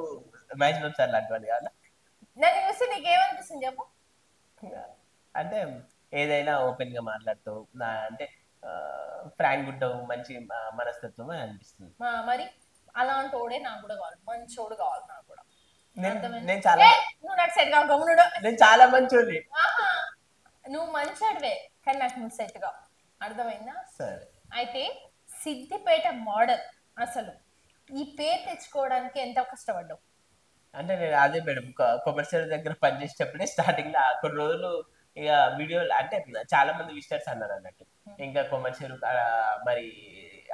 సార్ లాంటి కావాలా? నన్ను చూస్తే నీకేమనిపిస్తుంది చెప్పు? అంటే ఏదైనా ఓపెన్ గా మాట్లాడుతావు, అంటే ఫ్రాంక్ ఉంటావు, మంచి మనస్తత్వం అని అనిపిస్తుంది. మరి అలాంటి వాడే నాకు కూడా కావాలి, మంచోడు కావాలి నాకు కూడా. నేను చాలా నువ్వు నాకు సెట్ కావు, గమ్మునుడు. నేను చాలా మంచోడి. నువ్వు మంచోడివే, కానీ నాకు నువ్వు సెట్ కావు. అర్థమైందా? సరే. అయితే సిద్దిపేట మోడల్ అసలు ఈ పేరు తెచ్చుకోవడానికి ఎంత కష్టపడ్డావు? అంటే నేను అదే మేడం, కొమర్షియల్ దగ్గర పనిచేసేటప్పుడే స్టార్టింగ్ లో కొన్ని రోజులు ఇక వీడియోలు అంటే చాలా మంది విజిటర్స్ అన్నారు అన్నట్టు, ఇంకా కొమర్షియల్ మరి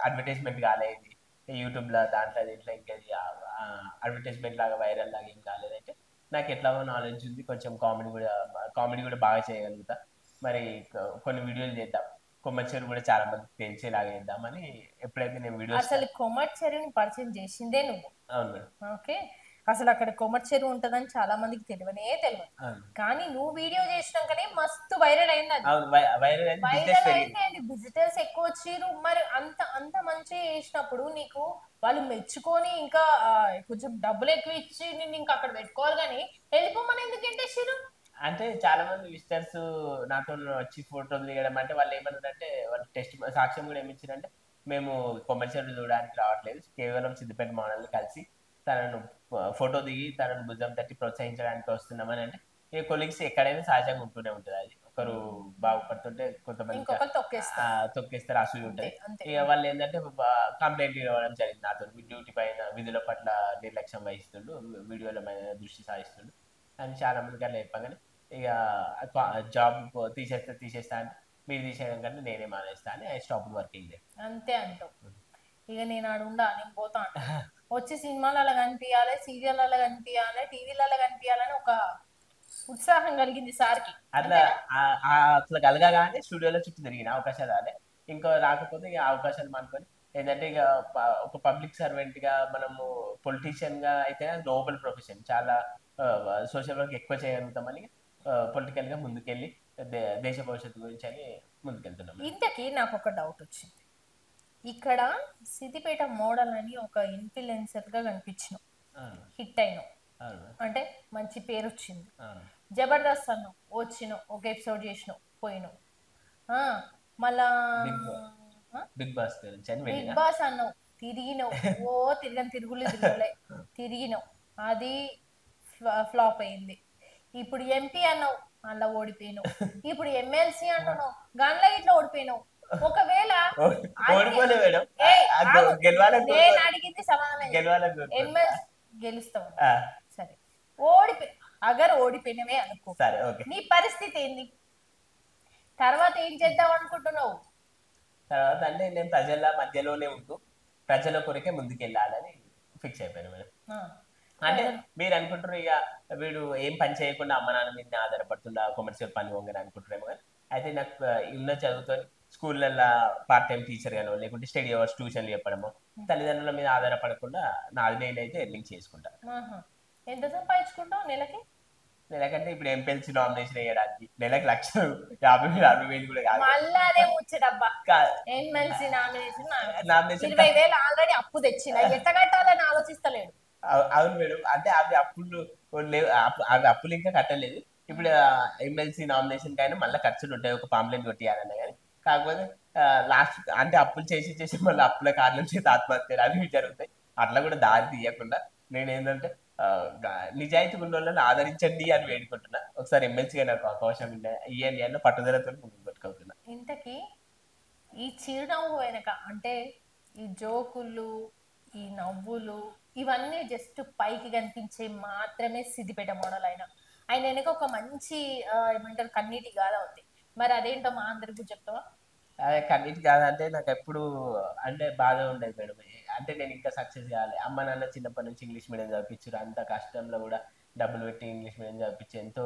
అడ్వర్టైజ్మెంట్ కాలేదు యూట్యూబ్ లో, దాంట్లో దీంట్లో ఇంకా అడ్వర్టైజ్మెంట్ లాగా వైరల్ లాగా ఏం కాలేదంటే నాకు ఎట్లాగో నాలెడ్జ్ ఉంది, కొంచెం కామెడీ కూడా బాగా చేయగలుగుతా, మరి కొన్ని వీడియోలు చేద్దాం, కొమర్షియల్ కూడా చాలా మంది తెలిసేలాగా చేద్దామని ఎప్పుడైతే నేను వీడియో అసలు కొమర్షియల్ పరిచయం చేసిందే నువ్వు. అవును మేడం. ఓకే, అసలు అక్కడ కొమర్ చెరువు ఉంటదని చాలా మందికి తెలియదు. అవును కానీ నువ్వు వీడియో చేసినాకనే మస్తు వైరల్ అయింది అది. అవును వైరల్ అయితే బిజినెస్ వైరల్ పెరిగింది. అయింది అండ్ విజిటర్స్ ఎక్కువ వచ్చిర్రు. మరి అంత అంత మంచిగా చేసినప్పుడు నీకు వాళ్ళు మెచ్చుకొని ఇంకా కొంచెం డబ్బులు ఎక్కువ ఇచ్చి నిన్ను ఇంకా అక్కడ పెట్టుకోవాలి కానీ వెళ్ళిపోమని ఎందుకు ఎంటేసిర్రు? అంటే చాలా మంది విజిటర్స్ నాతో వచ్చి ఫోటోలు దిగడం అంటే వాళ్ళు ఏమన్నారంటే వాళ్ళు టెస్ట్ సాక్ష్యం కూడా ఏమి ఇచ్చారంటే మేము కొమర్షియల్ చూడడానికి రావట్లేదు, కేవలం సిద్దిపేట మోడల్ కలిసి తనను ఫోటో దిగి తనను భుజం తట్టి ప్రోత్సహించడానికి వస్తున్నామని. అంటే ఈ కొలీగ్స్ ఎక్కడైనా సహజంగా ఉంటూనే ఉంటుంది. అది ఒకరు బాగుపడుతుంటే కొంతమంది ఇంకొకరు తొక్కేస్తారు. తొక్కేస్తారు, అసూయ అంతే ఉంటుంది. అంతే. ఇక వాళ్ళు ఏంటంటే కంప్లైంట్ ఇవ్వడం జరిగింది నాతో, డ్యూటీ పైన విధుల పట్ల నిర్లక్ష్యం వహిస్తుండు, వీడియోల మీద దృష్టి సారిస్తుండు అని చాలా మందికి అట్లా చెప్పగానే ఇక జాబ్ తీసేస్తా అంటే మీరు తీసేయడం కంటే నేనే మానేస్తా అని ఐ స్టాప్ వర్కింగ్ డే. అంతే అంటావు. ఇక నేను ఆడుండా, నేను పోతా అంట. వచ్చి సినిమాలలో కనిపించాలి, సీరియళ్ళలో కనిపించాలి, టీవీలలో కనిపించాలని ఒక ఉత్సాహం కలిగింది సార్కి. అట్లా అట్లా కలగగానే స్టూడియోలో చుట్టూ తిరిగిన అవకాశాలు రాలే. ఇంకా రాకపోతే ఇక అవకాశాలు మానుకొని ఏంటంటే ఇక ఒక పబ్లిక్ సర్వెంట్ గా మనము పొలిటీషియన్ గా అయితే నోబెల్ ప్రొఫెషన్, చాలా సోషల్ వర్క్ ఎక్కువ చేయగలుగుతామని పొలిటికల్ గా ముందుకెళ్ళి దేశ భవిష్యత్తు గురించి అని ముందుకెళ్తున్నాం. ఇంతకీ నాకు ఒక డౌట్ వచ్చింది. ఇక్కడ సిద్దిపేట మోడల్ అని ఒక ఇన్ఫ్లుయెన్సర్ గా కనిపించినావు, హిట్ అయినావు, అంటే మంచి పేరు వచ్చింది. జబర్దస్త్ అన్నావు, వచ్చినావు, ఒక ఎపిసోడ్ చేసినావు, పోయినావు. మళ్ళా బిగ్ బాస్ బిగ్ బాస్ అన్నావు, తిరిగినావు, ఓ తిరుగులే తిరిగినావు, అది ఫ్లాప్ అయింది. ఇప్పుడు ఎంపీ అన్నావు, అందులో ఓడిపోయినావు. ఇప్పుడు ఎమ్మెల్సీ అంటున్నావు, గన్ల ఇట్లా ఓడిపోయినావు. ఒకవేళ నేను అడిగింది సమాధానం, ఎమ్మెల్సీ గెలుస్తావు సరే, ఓడిపోయినవే అనుకో, నీ పరిస్థితి ఏంది? తర్వాత ఏం చేద్దాం అనుకుంటున్నావు? తర్వాత అంటే నేను ప్రజల మధ్యలోనే ఉంటూ ప్రజల కొరకే ముందుకెళ్ళాలని ఫిక్స్ అయిపోయాను మేడం. అంటే మీరు అనుకుంటారు ఇక వీడు ఏం పని చేయకుండా అమ్మ నాన్న మీద ఆధారపడుతుండ కమర్షియల్ పని వంగని అనుకుంటారేమో. కానీ అయితే నాకు ఉన్న చదువుతో స్కూళ్ళల్లో పార్ట్ టైం టీచర్ గానో లేకుంటే స్టడీ అవర్స్ ట్యూషన్లు చెప్పడమో తల్లిదండ్రుల మీద ఆధారపడకుండా నాది నేనైతే ఎర్నింగ్ చేసుకుంటా. ఎంత సంపాదించుకుంటావు నెలకి? నెలకంటే ఇప్పుడు ఎంపీఎల్సీ నామినేషన్ వేయడానికి నెలకు 1,50,000-60,000 కూడా కాదు. మళ్ళీ అదే ముచ్చటబ్బా, ఎమ్మెల్సీ నామినేషన్ 20,000 ఆల్రెడీ అప్పు తెచ్చిన, ఎట్ట కట్టాలని ఆలోచిస్తలేడు. అవును మేడం, అంటే అవి అప్పులు అవి అప్పులు ఇంకా కట్టలేదు. ఇప్పుడు ఎమ్మెల్సీ నామినేషన్ కైనా మళ్ళీ ఖర్చులు ఉంటాయి, ఒక పాంప్లెట్ కొట్టియాలన్నా కానీ. కాకపోతే లాస్ట్ అంటే అప్పులు చేసి మళ్ళీ అప్పుల కారణం చేసి ఆత్మహత్యలు అవి జరుగుతాయి. అట్లా కూడా దారి తీయకుండా నేను ఏంటంటే నిజాయితీ ఉన్న వాళ్ళని ఆదరించండి అని వేడుకుంటున్నా. ఒకసారి ఎమ్మెల్సీగా నాకు అవకాశం ఇవ్వండి అన్న పట్టుదలతో ముందుకు పట్టుకుంటున్నా. ఇంతకీ ఈ చిరునవ్వు వెనక అంటే ఈ జోకులు, ఈ నవ్వులు, ఇవన్నీ జస్ట్ పైకి కనిపించే మాత్రమే సిద్దిపేట మోడల్ ఆయన వెనక ఒక మంచి ఏమంటారు కన్నీటి గాథ ఉంది. మరి అదేంటో మా అందరికి చెప్తావా? అదే కన్నీటి గాథ అంటే నాకు ఎప్పుడు అంటే బాధ ఉండేది మేడం. అంటే నేను ఇంకా సక్సెస్ కావాలి. అమ్మ నాన్న చిన్నప్పటి నుంచి ఇంగ్లీష్ మీడియం చదివించారు, అంత కష్టంలో కూడా డబ్బులు పెట్టి ఇంగ్లీష్ మీడియం చదివించి ఎంతో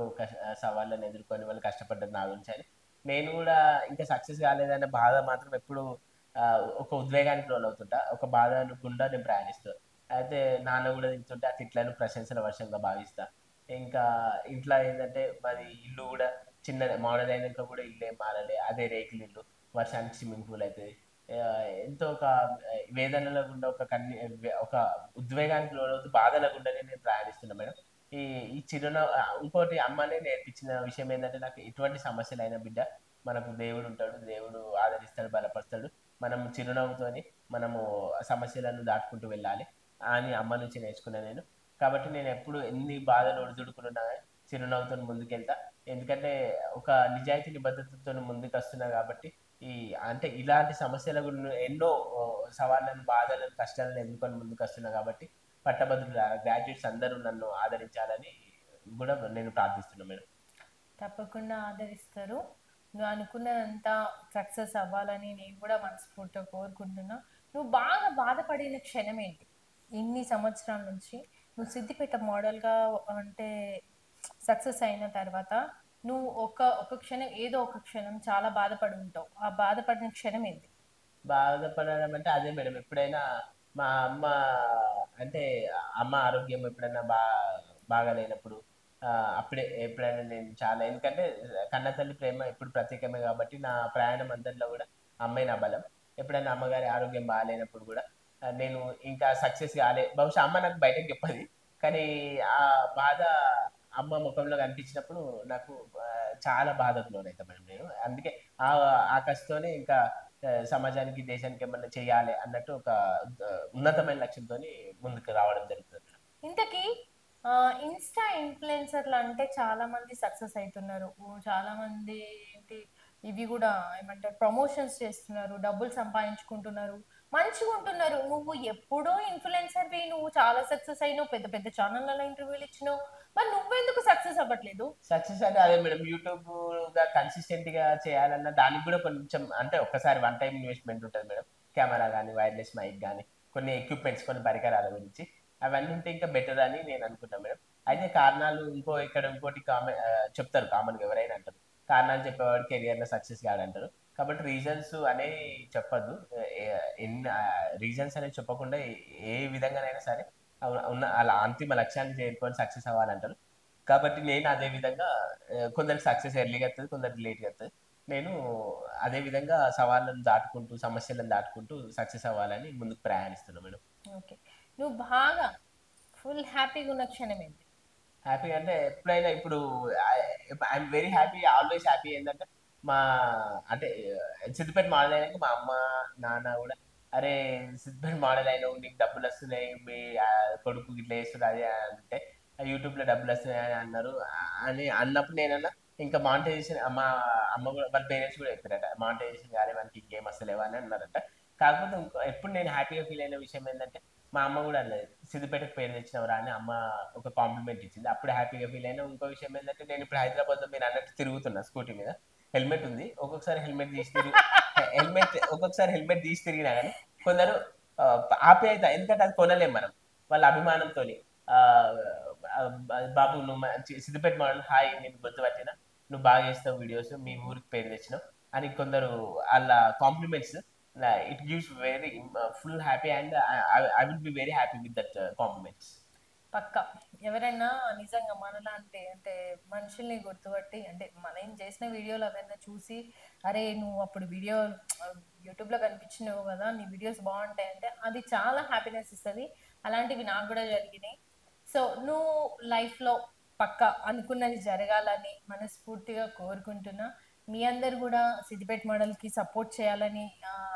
సవాళ్ళని ఎదుర్కొని వాళ్ళు కష్టపడ్డారు నా గురించి అని. నేను కూడా ఇంకా సక్సెస్ కాలేదనే బాధ మాత్రం ఎప్పుడు ఒక ఉద్వేగానికి లోనవుతుంటా, ఒక బాధ గుండా నేను ప్రయాణిస్తా. అయితే నాన్న కూడా తింటుంటే ఆ తిట్లను ప్రశంసల వర్షంగా భావిస్తా. ఇంకా ఇంట్లో ఏంటంటే మాది ఇల్లు కూడా చిన్నది, మోడల్ అయినాక కూడా ఇల్లు ఏం మారలే, అదే రేకులు ఇల్లు, వర్షానికి స్విమ్మింగ్ పూల్ అవుతుంది. ఎంతో ఒక వేదనలో గుండా ఒక ఉద్వేగానికి లోనవుతూ బాధల గుండానే నేను ప్రయాణిస్తున్నా మేడం. ఈ ఈ చిరునవ్వు ఇంకోటి అమ్మనే నేర్పించిన విషయం ఏంటంటే నాకు ఎటువంటి సమస్యలు అయినా బిడ్డ మనకు దేవుడు ఉంటాడు, దేవుడు ఆదరిస్తాడు, బలపరుస్తాడు, మనం చిరునవ్వుతోని మనము సమస్యలను దాటుకుంటూ వెళ్ళాలి అని అమ్మ నుంచి నేర్చుకున్నాను నేను. కాబట్టి నేను ఎప్పుడు ఎన్ని బాధలు ఒడిదుడుకులున్నా చిరునవ్వుతో ముందుకెళ్తా. ఎందుకంటే ఒక నిజాయితీ నిబద్ధతతో ముందుకు వస్తున్నా కాబట్టి ఈ అంటే ఇలాంటి సమస్యల గురించి ఎన్నో సవాళ్ళను, బాధలను, కష్టాలను ఎదుర్కొని ముందుకు వస్తున్నా కాబట్టి పట్టభద్రుల గ్రాడ్యుయేట్స్ అందరూ నన్ను ఆదరించాలని కూడా నేను ప్రార్థిస్తున్నాను మేడం. తప్పకుండా ఆదరిస్తారు. నువ్వు అనుకున్నదంతా సక్సెస్ అవ్వాలని నేను కూడా మనస్ఫూర్తిగా కోరుకుంటున్నా. నువ్వు బాగా బాధపడిన క్షణం ఏంటి? ఇన్ని సంవత్సరాల నుంచి నువ్వు సిద్దిపేట మోడల్గా అంటే సక్సెస్ అయిన తర్వాత నువ్వు ఒక క్షణం, ఏదో ఒక క్షణం చాలా బాధపడి ఉంటావు. ఆ బాధపడిన క్షణం ఏంటి? బాధపడడం అంటే అదే మేడం, ఎప్పుడైనా మా అమ్మ అంటే అమ్మ ఆరోగ్యం ఎప్పుడైనా బాగాలేనప్పుడు అప్పుడే ఎప్పుడైనా నేను చాలా, ఎందుకంటే కన్న తల్లి ప్రేమ ఎప్పుడు ప్రత్యేకమే కాబట్టి నా ప్రయాణం అంతట్లో కూడా అమ్మాయి నా బలం. ఎప్పుడైనా అమ్మగారి ఆరోగ్యం బాగాలేనప్పుడు కూడా నేను ఇంకా సక్సెస్ కాలే, బహుశా అమ్మ నాకు బయటకు చెప్పది, కానీ ఆ బాధ అమ్మ ముఖంలో కనిపించినప్పుడు నాకు చాలా బాధకు లోనవుతా మేడం నేను. అందుకే ఆ ఆ కసితోనే ఇంకా సమాజానికి దేశానికి ఏమన్నా చేయాలి అన్నట్టు ఒక ఉన్నతమైన లక్ష్యంతో ముందుకు రావడం జరుగుతుంది. ఇంతకీ ఇన్స్టా ఇన్ఫ్లుయెన్సర్లు అంటే చాలా మంది సక్సెస్ అవుతున్నారు. చాలా మంది ఏంటి ఇవి కూడా ఏమంటారు ప్రమోషన్స్ చేస్తున్నారు, డబ్బులు సంపాదించుకుంటున్నారు, మంచిగా ఉంటున్నారు. నువ్వు ఎప్పుడో ఇన్ఫ్లుయెన్సర్వి, నువ్వు చాలా సక్సెస్ అయినావు, పెద్ద పెద్ద ఛానళ్ళలో ఇంటర్వ్యూలు ఇచ్చినావు, మరి నువ్వెందుకు సక్సెస్ అవ్వట్లేదు? సక్సెస్ అంటే అదే మేడం, యూట్యూబ్ గా కన్సిస్టెంట్ గా చేయాలన్న దానికి కూడా కొంచెం, అంటే ఒక్కసారి వన్ టైం ఇన్వెస్ట్మెంట్ ఉంటుంది మేడం. కెమెరా కానీ, వైర్లెస్ మైక్ కానీ, కొన్ని ఎక్విప్మెంట్స్, కొన్ని పరికరాల గురించి అవన్నీ ఉంటే ఇంకా బెటర్ అని నేను అనుకుంటాను మేడం. అయితే కారణాలు ఇంకోటి చెప్తారు కామన్ గా ఎవరైనా అంటారు, కారణాలు చెప్పేవాడు కెరియర్ లో సక్సెస్ కాదంటారు. కాబట్టి రీజన్స్ అనేవి చెప్పద్దు. ఎన్ని రీజన్స్ అనేవి చెప్పకుండా ఏ విధంగానైనా సరే ఉన్న అలా అంతిమ లక్ష్యాన్ని చేరుకొని సక్సెస్ అవ్వాలంటారు. కాబట్టి నేను అదే విధంగా కొందరికి సక్సెస్ ఎర్లీగా వస్తుంది, కొందరికి లేట్గా వస్తుంది. నేను అదే విధంగా సవాళ్ళను దాటుకుంటూ, సమస్యలను దాటుకుంటూ సక్సెస్ అవ్వాలని ముందుకు ప్రయాణిస్తున్నాను మేడం. ఓకే. నువ్వు బాగా ఫుల్ హ్యాపీగా ఉన్న క్షణం ఏంటి? హ్యాపీ అంటే ఎప్పుడైనా ఇప్పుడు I'm very happy, always happy. ఏంటంటే మా అంటే సిద్దిపేట మోడల్ అయినాక మా అమ్మ నాన్న కూడా, అరే సిద్దిపేట మోడల్ అయినావు, నీకు డబ్బులు వస్తున్నాయి, మీ కొడుకు ఇట్లా చేస్తున్నారు అది అంటే, యూట్యూబ్ లో డబ్బులు వస్తున్నాయి అని అన్నారు. అని అన్నప్పుడు నేనన్నా ఇంకా మానిటైజేషన్, మా అమ్మ కూడా వాళ్ళ పేరెంట్స్ కూడా చెప్పారట, మానిటైజేషన్ కానీ మనకి ఇంకేం వస్తలేవా అని అన్నారట. కాకపోతే ఎప్పుడు నేను హ్యాపీగా ఫీల్ అయిన విషయం ఏంటంటే, మా అమ్మ కూడా అన్నది సిద్దిపేటకు పేరు తెచ్చినవరా అని అమ్మ ఒక కాంప్లిమెంట్ ఇచ్చింది. అప్పుడు హ్యాపీగా ఫీల్ అయినా. ఇంకో విషయం ఏంటంటే, నేను ఇప్పుడు హైదరాబాద్లో మీరు అన్నట్టు తిరుగుతున్నా స్కూటీ మీద, హెల్మెట్ ఉంది. ఒక్కొక్కసారి హెల్మెట్ తీసి తిరిగినా కానీ కొందరు ఆ, ఆప్యాయత, ఎందుకంటే అది కొనలేం మనం, వాళ్ళ అభిమానంతో బాబు నువ్వు సిద్దిపేట మోడల్, హాయ్ నేను గుర్తుపట్టిన, నువ్వు బాగా చేస్తావు వీడియోస్, మీ ఊరికి పేరు తెచ్చినావు అని కొందరు వాళ్ళ compliments, it gives very full happy, and I will be very happy with that compliments. పక్క ఎవరైనా నిజంగా మనలాంటి అంటే మనుషుల్ని గుర్తుపట్టి, అంటే మనం చేసిన వీడియోలు ఎవరైనా చూసి, అరే నువ్వు అప్పుడు వీడియో యూట్యూబ్లో కనిపించినావు కదా, నీ వీడియోస్ బాగుంటాయి అంటే అది చాలా హ్యాపీనెస్ ఇస్తుంది. అలాంటివి నాకు కూడా జరిగినాయి. సో నువ్వు లైఫ్లో పక్క అనుకున్నది జరగాలని మనస్ఫూర్తిగా కోరుకుంటున్నా. మీ అందరు కూడా సిద్దిపేట మోడల్కి సపోర్ట్ చేయాలని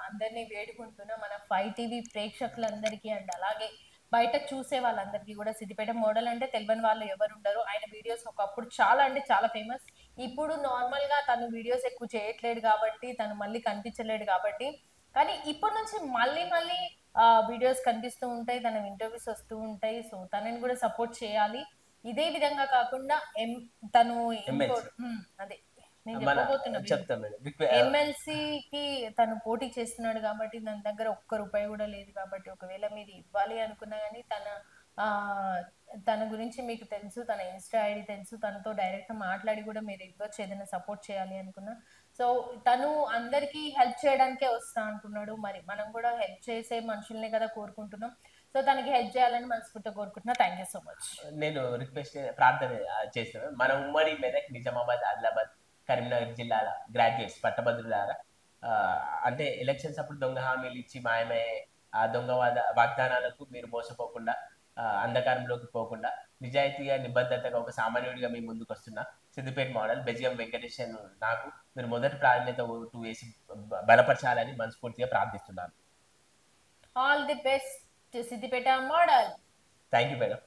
అందరినీ వేడుకుంటున్నా. మన 5 టీవీ ప్రేక్షకులందరికీ అండ్ అలాగే బయట చూసే వాళ్ళందరికీ కూడా, సిద్దిపేట మోడల్ అంటే తెలియని వాళ్ళు ఎవరు ఉండరు. ఆయన వీడియోస్ ఒకప్పుడు చాలా అంటే చాలా ఫేమస్. ఇప్పుడు నార్మల్ గా తను వీడియోస్ ఎక్కువ చేయట్లేడు కాబట్టి, తను మళ్ళీ కనిపించలేడు కాబట్టి, కానీ ఇప్పటి నుంచి మళ్ళీ మళ్ళీ వీడియోస్ కనిపిస్తూ ఉంటాయి, తన ఇంటర్వ్యూస్ వస్తూ ఉంటాయి. సో తనని కూడా సపోర్ట్ చేయాలి. ఇదే విధంగా కాకుండా తను ఇంకో ఎంఎల్సి అదే నేను మన చెప్పబోతున్న చెప్తాం మేడం. ఎమ్మెల్సీకి తను పోటీ చేస్తున్నాడు కాబట్టి తన దగ్గర ఒక్క రూపాయి కూడా లేదు కాబట్టి, ఒకవేళ మీరు ఇవ్వాలి అనుకున్నా కానీ ఆ తన గురించి మీకు తెలుసు, తన ఇన్స్టా ఐడి తెలుసు, తనతో డైరెక్ట్ మాట్లాడి కూడా మీరు ఇవ్వచ్చు ఏదైనా సపోర్ట్ చేయాలి అనుకున్నా. సో తను అందరికీ హెల్ప్ చేయడానికే వస్తా అంటున్నాడు. మరి మనం కూడా హెల్ప్ చేసే మనుషుల్ని కదా కోరుకుంటున్నాం. సో తనకి హెల్ప్ చేయాలని మనస్ఫూర్తిగా కోరుకుంటున్నా. Thank you so much. నేను రిక్వెస్ట్ ప్రార్థన చేస్తాను, మన ఉమ్మడి మెదక్, నిజామాబాద్, ఆదిలాబాద్, కరీంనగర్ జిల్లాల గ్రాడ్యుయేట్స్ పట్టభద్రులారా, ఆ, అంటే ఎలక్షన్స్ అప్పుడు దొంగ హామీలు ఇచ్చి మాయమయ్యే ఆ దొంగ వాగ్దానాలకు మీరు మోసపోకుండా, అంధకారంలోకి పోకుండా, నిజాయితీగా నిబద్ధతగా ఒక సామాన్యుడిగా మీ ముందుకు వస్తున్న సిద్దిపేట మోడల్ బెజియం వెంకటేష్ నాకు మీరు మొదటి ప్రాధాన్యత ఓటు వేసి బలపరచాలని మనస్ఫూర్తిగా ప్రార్థిస్తున్నాను. All the best Siddipet model. Thank you madam.